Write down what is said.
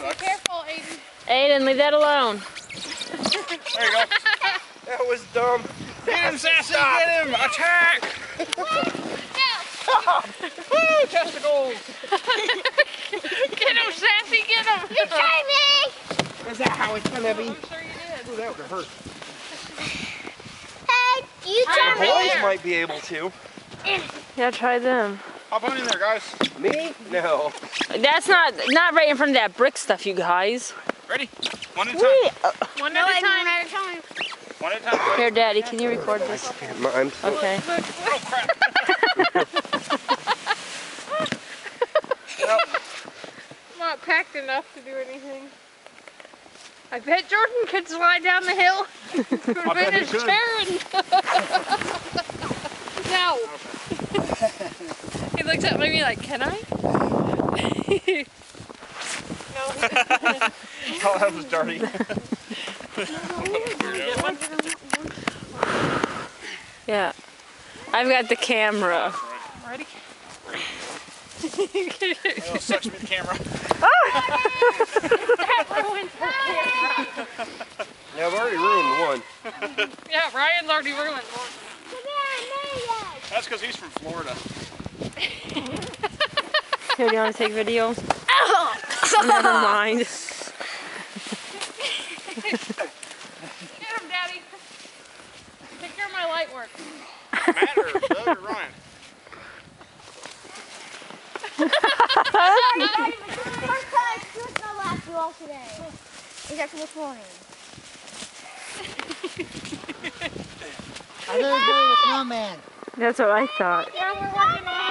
sucks. Be careful, Aiden. Aiden, leave that alone. There you go. That was dumb. Get him, Sassy! Get him! Attack! Woo! Testicles! Get him, Sassy, get him! You tried me! Is that how it's gonna be? I'm sure you did. Ooh, that would hurt. Hey, you The tried me! boys might be able to. Yeah, try them. Hop on in there, guys. Me? No. That's not right in front of that brick stuff, you guys. Ready? One at a time. One at a time. One at a time. Here, Daddy, can you record this? I'm sorry. Okay. Oh, crap. I'm not packed enough to do anything. I bet Jordan could slide down the hill. I bet he Finish could. tearing. No. He looks at me like, can I? No. Oh, that was dirty. Yeah. I've got the camera. Ready? Oh, sucks with the camera. That ruined her camera. Yeah, I've already ruined one. Yeah, Ryan's already ruined one. That's because he's from Florida. Here, do you want to take video? Never mind. Get him, Daddy. Take care of my light work. Matt or Doug or Ryan? Except for this morning. I thought it was doing a snowman. That's what I thought. Yeah, we're working on